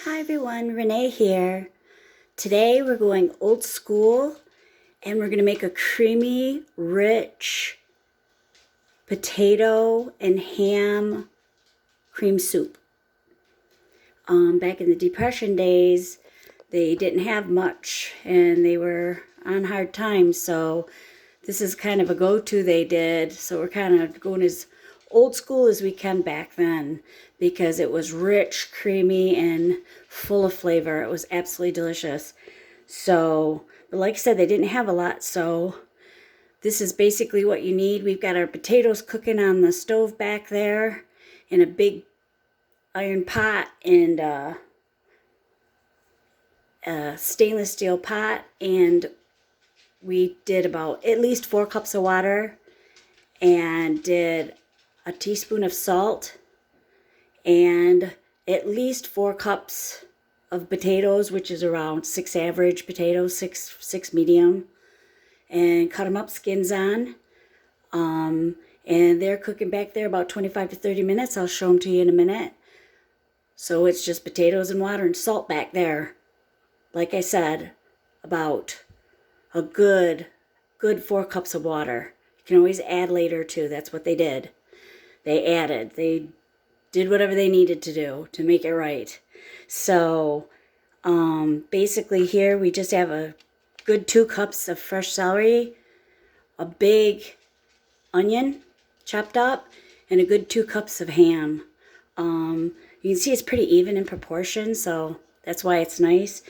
Hi everyone, Renee here. Today we're going old school and we're going to make a creamy, rich potato and ham cream soup. Back in the Depression days, they didn't have much and they were on hard times, so this is kind of a go-to they did. So we're kind of going as old school as we can back then because it was rich, creamy, and full of flavor. It was absolutely delicious. So, but like I said, they didn't have a lot, so this is basically what you need. We've got our potatoes cooking on the stove back there in a big iron pot and a stainless steel pot, and we did about at least 4 cups of water and did a teaspoon of salt and at least 4 cups of potatoes, which is around 6 average potatoes, six medium, and cut them up, skins on. And they're cooking back there about 25 to 30 minutes. I'll show them to you in a minute. So it's just potatoes and water and salt back there. Like I said, about a good 4 cups of water. You can always add later too. That's what they did. They did whatever they needed to do to make it right. So basically here we just have a good 2 cups of fresh celery, a big onion chopped up, and a good 2 cups of ham. You can see it's pretty even in proportion, so that's why it's nice.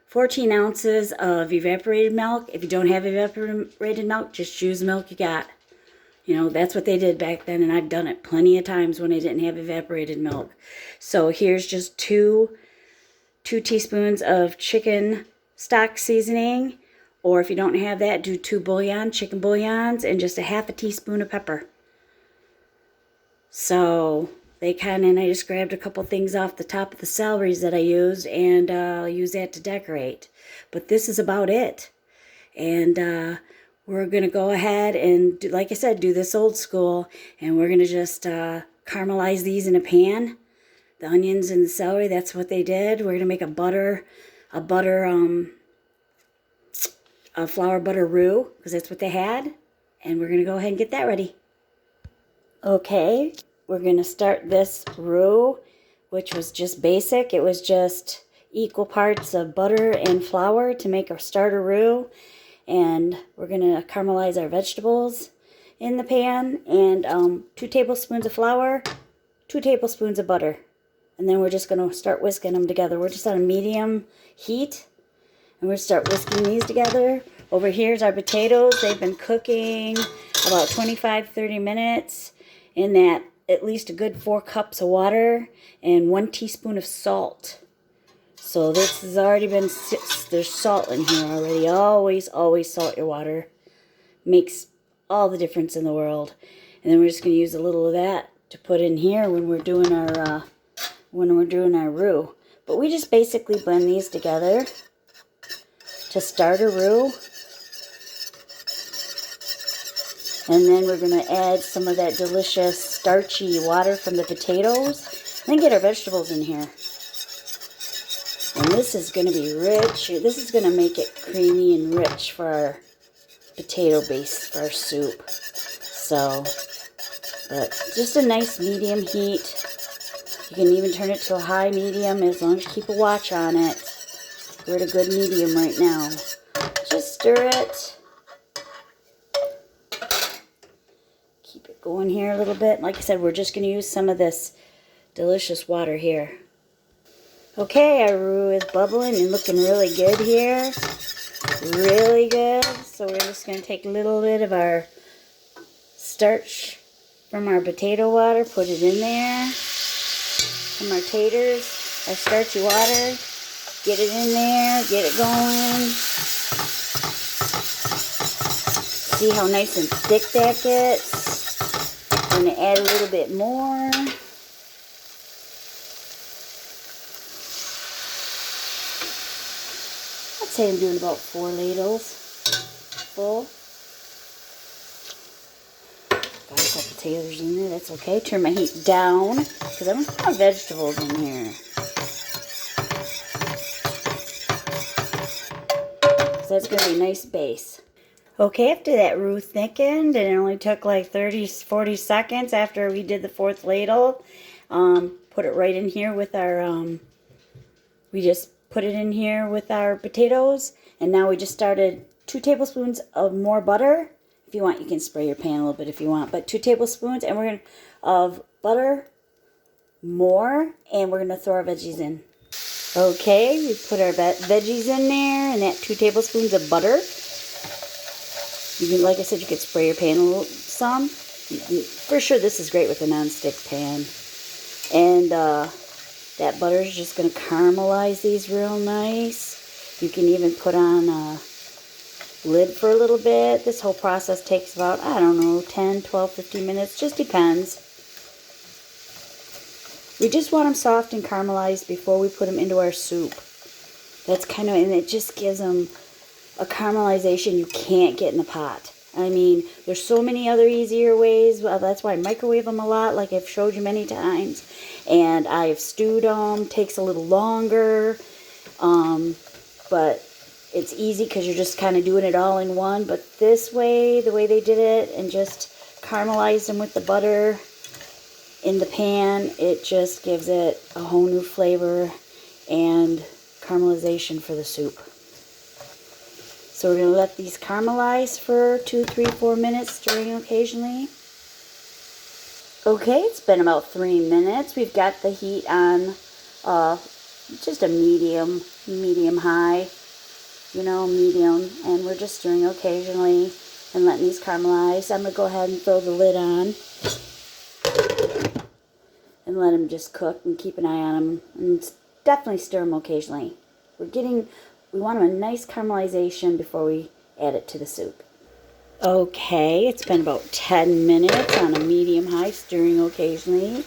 14 ounces of evaporated milk. If you don't have evaporated milk, just use the milk you got. You know, that's what they did back then, and I've done it plenty of times when I didn't have evaporated milk. So here's just two teaspoons of chicken stock seasoning, or if you don't have that, do 2 chicken bouillons, and just a half a teaspoon of pepper. So I just grabbed a couple things off the top of the celeries that I used, and I'll use that to decorate. But this is about it. And we're going to go ahead and, like I said, do this old school, and we're going to just caramelize these in a pan. The onions and the celery, that's what they did. We're going to make a flour butter roux, because that's what they had. And we're going to go ahead and get that ready. Okay, we're going to start this roux, which was just basic. It was just equal parts of butter and flour to make our starter roux. And we're going to caramelize our vegetables in the pan, and 2 tablespoons of flour, 2 tablespoons of butter. And then we're just going to start whisking them together. We're just on a medium heat, and we're going to start whisking these together. Over here's our potatoes. They've been cooking about 25-30 minutes in that at least a good 4 cups of water and 1 teaspoon of salt. So this has already been, there's salt in here already. Always salt your water. Makes all the difference in the world. And then we're just going to use a little of that to put in here when we're doing our roux. But we just basically blend these together to start a roux. And then we're going to add some of that delicious starchy water from the potatoes. And then get our vegetables in here. And this is going to be rich. This is going to make it creamy and rich for our potato base for our soup. So, but just a nice medium heat. You can even turn it to a high medium as long as you keep a watch on it. We're at a good medium right now. Just stir it. Keep it going here a little bit. Like I said, we're just going to use some of this delicious water here. Okay, our roux is bubbling and looking really good here. Really good. So we're just going to take a little bit of our starch from our potato water, put it in there. From our taters, our starchy water. Get it in there, get it going. See how nice and thick that gets. I'm going to add a little bit more. I'd say I'm doing about 4 ladles full. Got a couple taters in there, that's okay. Turn my heat down because I want to put my vegetables in here. So that's going to be a nice base. Okay, after that roux thickened, and it only took like 40 seconds after we did the fourth ladle, put it right in here with our, we just put it in here with our potatoes, and now we just started 2 tablespoons of more butter. If you want, you can spray your pan a little bit if you want, but 2 tablespoons, and we're going to, of butter, more, and we're going to throw our veggies in. Okay, we put our veggies in there, and that 2 tablespoons of butter. You can, like I said, you could spray your pan a little, some. For sure, this is great with a non-stick pan. And that butter is just going to caramelize these real nice. You can even put on a lid for a little bit. This whole process takes about, I don't know, 10, 12, 15 minutes. Just depends. We just want them soft and caramelized before we put them into our soup. That's kind of, and it just gives them a caramelization you can't get in the pot. I mean, there's so many other easier ways. Well, that's why I microwave them a lot, like I've showed you many times. And I've stewed them. Takes a little longer. But it's easy because you're just kind of doing it all in one. But this way, the way they did it, and just caramelized them with the butter in the pan, it just gives it a whole new flavor and caramelization for the soup. So we're going to let these caramelize for 2, 3, 4 minutes, stirring occasionally. Okay, it's been about 3 minutes. We've got the heat on just a medium high, medium. And we're just stirring occasionally and letting these caramelize. I'm going to go ahead and throw the lid on and let them just cook and keep an eye on them. And definitely stir them occasionally. We want a nice caramelization before we add it to the soup. Okay, it's been about 10 minutes on a medium-high, stirring occasionally.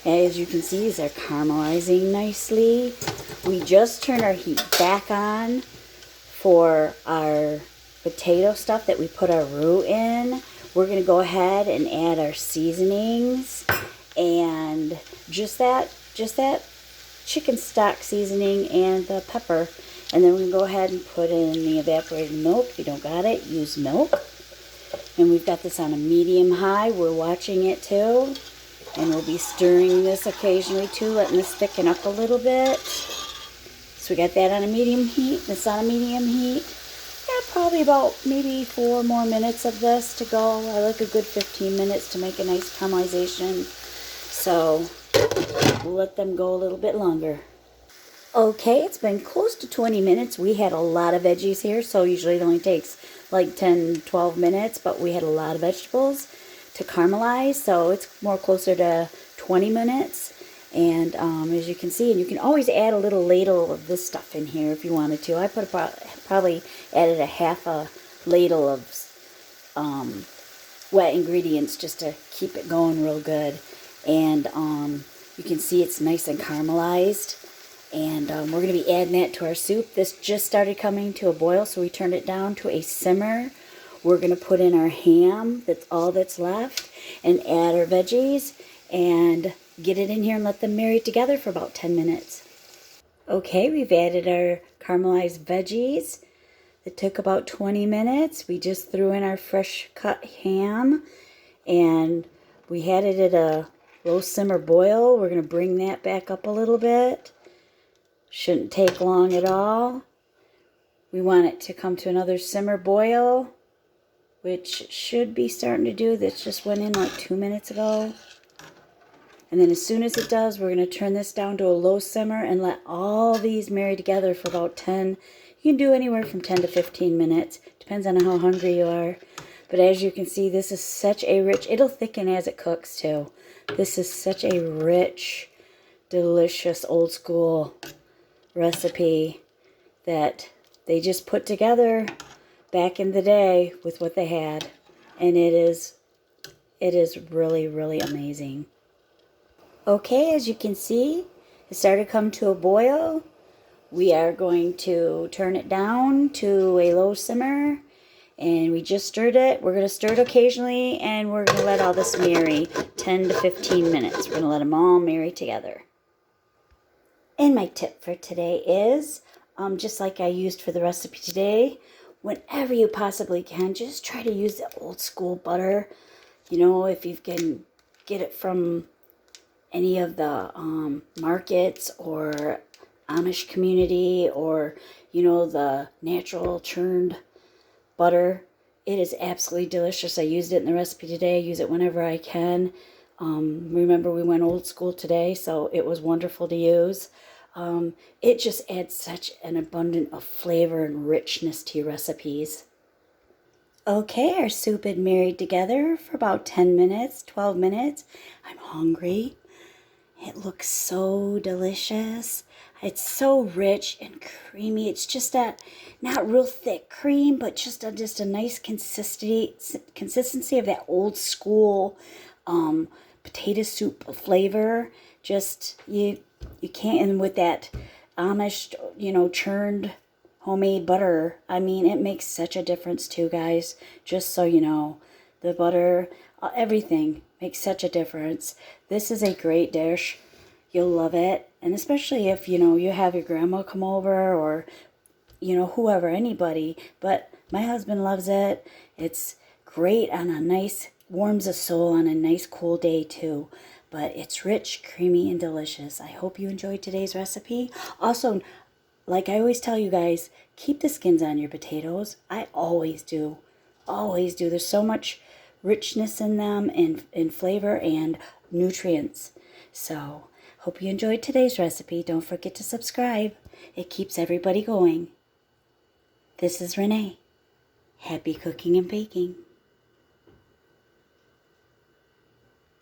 As you can see, these are caramelizing nicely. We just turned our heat back on for our potato stuff that we put our roux in. We're going to go ahead and add our seasonings and just that chicken stock seasoning and the pepper. And then we're going to go ahead and put in the evaporated milk. If you don't got it, use milk. And we've got this on a medium-high. We're watching it too. And we'll be stirring this occasionally too, letting this thicken up a little bit. So we got that on a medium heat. This on a medium heat. Yeah, probably about maybe 4 more minutes of this to go. I like a good 15 minutes to make a nice caramelization. So we'll let them go a little bit longer. Okay, it's been close to 20 minutes. We had a lot of veggies here, so usually it only takes like 10, 12 minutes, but we had a lot of vegetables to caramelize, so it's more closer to 20 minutes. And as you can see, and you can always add a little ladle of this stuff in here if you wanted to. I probably added a half a ladle of wet ingredients just to keep it going real good. And you can see it's nice and caramelized. And we're going to be adding that to our soup. This just started coming to a boil, so we turned it down to a simmer. We're going to put in our ham, that's all that's left, and add our veggies, and get it in here and let them marry together for about 10 minutes. Okay, we've added our caramelized veggies. It took about 20 minutes. We just threw in our fresh cut ham, and we had it at a low simmer boil. We're going to bring that back up a little bit. Shouldn't take long at all. We want it to come to another simmer boil, which should be starting to do. This just went in like 2 minutes ago. And then as soon as it does, we're going to turn this down to a low simmer and let all these marry together for about 10. You can do anywhere from 10 to 15 minutes. Depends on how hungry you are. But as you can see, this is such a rich, it'll thicken as it cooks too. This is such a rich, delicious, old school recipe that they just put together back in the day with what they had, and it is really, really amazing. Okay, as you can see, it started to come to a boil. We are going to turn it down to a low simmer, and we just stirred it. We're going to stir it occasionally, and we're going to let all this marry 10 to 15 minutes. We're going to let them all marry together. And my tip for today is, just like I used for the recipe today, whenever you possibly can, just try to use the old school butter. You know, if you can get it from any of the markets or Amish community, or, you know, the natural churned butter. It is absolutely delicious. I used it in the recipe today. I use it whenever I can. Remember, we went old school today, so it was wonderful to use. It just adds such an abundance of flavor and richness to your recipes. Okay, our soup had married together for about 10 minutes, 12 minutes. I'm hungry. It looks so delicious. It's so rich and creamy. It's just that, not real thick cream, but just a nice consistency of that old school potato soup flavor. Just, you can't, and with that Amish, you know, churned homemade butter, I mean, it makes such a difference too, guys. Just so you know, the butter, everything makes such a difference. This is a great dish. You'll love it. And especially if, you know, you have your grandma come over, or, you know, whoever, anybody. But my husband loves it. It's great on a nice, warms the soul on a nice cool day too. But it's rich, creamy, and delicious. I hope you enjoyed today's recipe. Also, like I always tell you guys, keep the skins on your potatoes. I always do. Always do. There's so much richness in them, and flavor and nutrients. So, hope you enjoyed today's recipe. Don't forget to subscribe. It keeps everybody going. This is Renee. Happy cooking and baking.